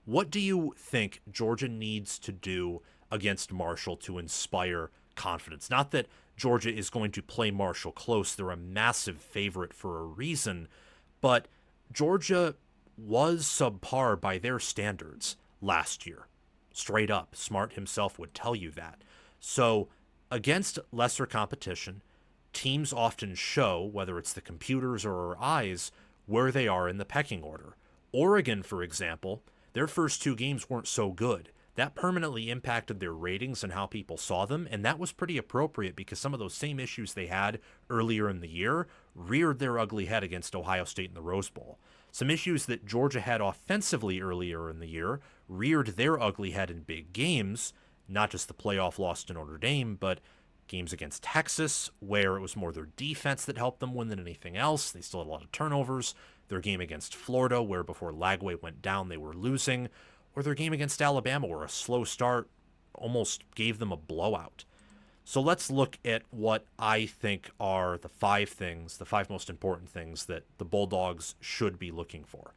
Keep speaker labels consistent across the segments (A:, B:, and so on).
A: What do you think Georgia needs to do against Marshall to inspire confidence? Not that Georgia is going to play Marshall close. They're a massive favorite for a reason, but Georgia was subpar by their standards last year. Straight up, Smart himself would tell you that. So, against lesser competition, teams often show, whether it's the computers or our eyes, where they are in the pecking order. Oregon, for example, their first two games weren't so good. That permanently impacted their ratings and how people saw them, and that was pretty appropriate because some of those same issues they had earlier in the year reared their ugly head against Ohio State in the Rose Bowl. Some issues that Georgia had offensively earlier in the year reared their ugly head in big games, not just the playoff loss to Notre Dame, but games against Texas, where it was more their defense that helped them win than anything else. They still had a lot of turnovers. Their game against Florida, where before Lagway went down, they were losing. Or their game against Alabama, where a slow start almost gave them a blowout. So let's look at what I think are the five most important things that the Bulldogs should be looking for.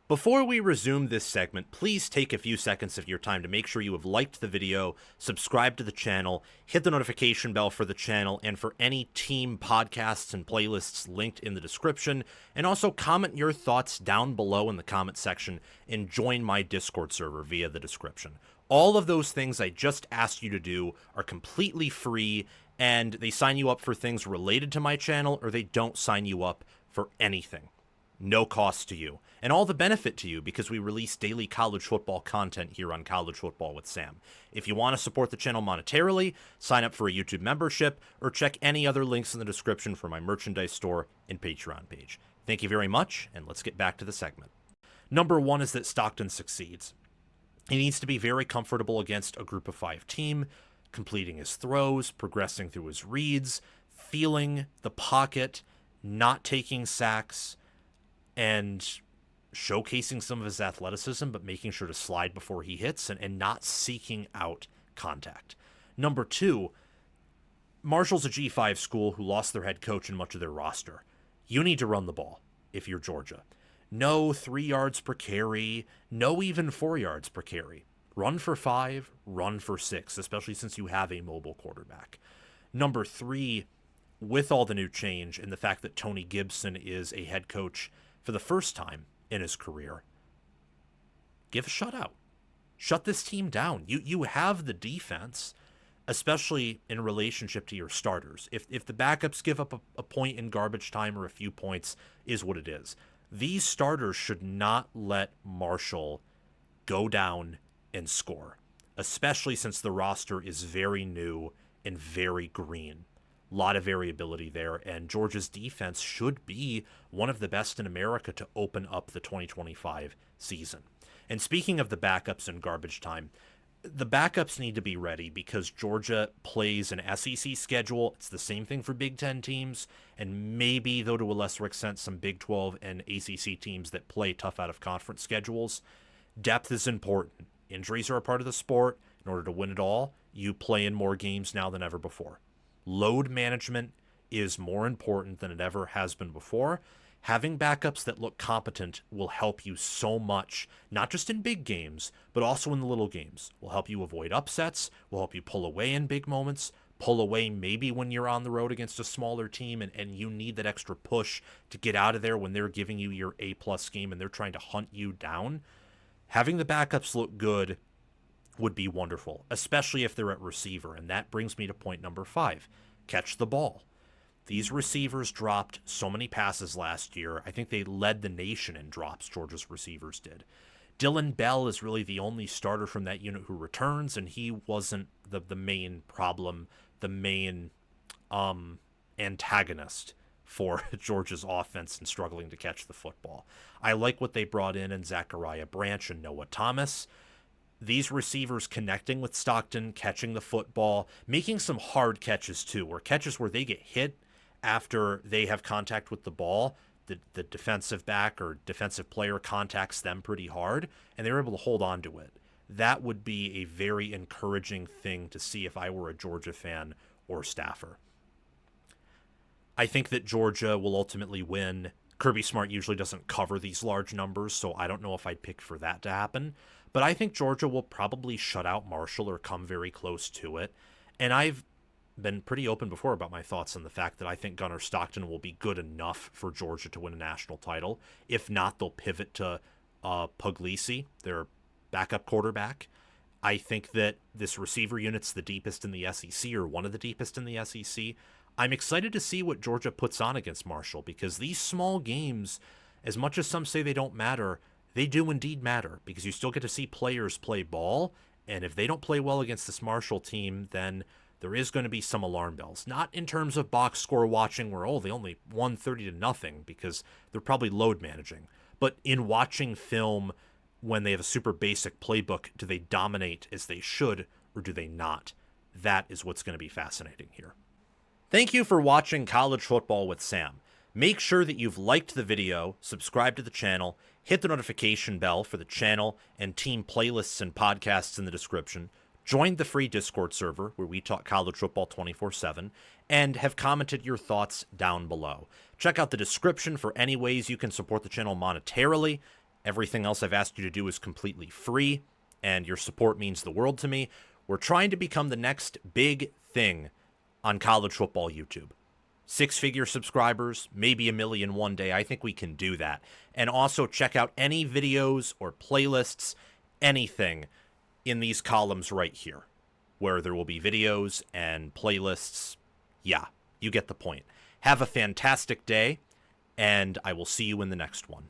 A: Before we resume this segment, please take a few seconds of your time to make sure you have liked the video, subscribe to the channel, hit the notification bell for the channel and for any team podcasts and playlists linked in the description, and also comment your thoughts down below in the comment section and join my Discord server via the description. All of those things I just asked you to do are completely free, and they sign you up for things related to my channel, or they don't sign you up for anything. No cost to you, and all the benefit to you because we release daily college football content here on College Football with Sam. If you want to support the channel monetarily, sign up for a YouTube membership, or check any other links in the description for my merchandise store and Patreon page. Thank you very much, and let's get back to the segment. Number one is that Stockton succeeds. He needs to be very comfortable against a group of five team, completing his throws, progressing through his reads, feeling the pocket, not taking sacks, and showcasing some of his athleticism, but making sure to slide before he hits and not seeking out contact. Number two, Marshall's a G5 school who lost their head coach and much of their roster. You need to run the ball if you're Georgia. No 3 yards per carry, no even 4 yards per carry. Run for 5, run for 6, especially since you have a mobile quarterback. Number three, with all the new change and the fact that Tony Gibson is a head coach for the first time in his career, give a shutout. Shut this team down. You have the defense, especially in relationship to your starters. If the backups give up a point in garbage time or a few points, is what it is. These starters should not let Marshall go down and score, especially since the roster is very new and very green. A lot of variability there, and Georgia's defense should be one of the best in America to open up the 2025 season. And speaking of the backups in garbage time, the backups need to be ready because Georgia plays an SEC schedule. It's the same thing for Big Ten teams, and maybe, though to a lesser extent, some Big 12 and ACC teams that play tough out-of-conference schedules. Depth is important. Injuries are a part of the sport. In order to win it all, you play in more games now than ever before. Load management is more important than it ever has been before. Having backups that look competent will help you so much, not just in big games, but also in the little games. Will help you avoid upsets, will help you pull away in big moments, pull away maybe when you're on the road against a smaller team and you need that extra push to get out of there when they're giving you your A-plus game and they're trying to hunt you down. Having the backups look good would be wonderful, especially if they're at receiver. And that brings me to point number 5, catch the ball. These receivers dropped so many passes last year. I think they led the nation in drops, Georgia's receivers did. Dylan Bell is really the only starter from that unit who returns, and he wasn't the main problem, the main antagonist for Georgia's offense and struggling to catch the football. I like what they brought in Zachariah Branch and Noah Thomas. These receivers connecting with Stockton, catching the football, making some hard catches too, or catches where they get hit after they have contact with the ball. The defensive back or defensive player contacts them pretty hard, and they're able to hold on to it. That would be a very encouraging thing to see if I were a Georgia fan or staffer. I think that Georgia will ultimately win Kirby Smart usually doesn't cover these large numbers, so I don't know if I'd pick for that to happen. But I think Georgia will probably shut out Marshall or come very close to it. And I've been pretty open before about my thoughts on the fact that I think Gunnar Stockton will be good enough for Georgia to win a national title. If not, they'll pivot to Puglisi, their backup quarterback. I think that this receiver unit's the deepest in the SEC, or one of the deepest in the SEC. I'm excited to see what Georgia puts on against Marshall, because these small games, as much as some say they don't matter, they do indeed matter, because you still get to see players play ball, and if they don't play well against this Marshall team, then there is going to be some alarm bells. Not in terms of box score watching where, they only won 30-0, because they're probably load managing. But in watching film, when they have a super basic playbook, do they dominate as they should, or do they not? That is what's going to be fascinating here. Thank you for watching College Football with Sam. Make sure that you've liked the video, subscribe to the channel, hit the notification bell for the channel and team playlists and podcasts in the description, join the free Discord server where we talk college football 24/7, and have commented your thoughts down below. Check out the description for any ways you can support the channel monetarily. Everything else I've asked you to do is completely free, and your support means the world to me. We're trying to become the next big thing on college football YouTube. 6-figure subscribers, maybe 1 million one day. I think we can do that. And also check out any videos or playlists, anything in these columns right here, where there will be videos and playlists. Yeah, you get the point. Have a fantastic day, and I will see you in the next one.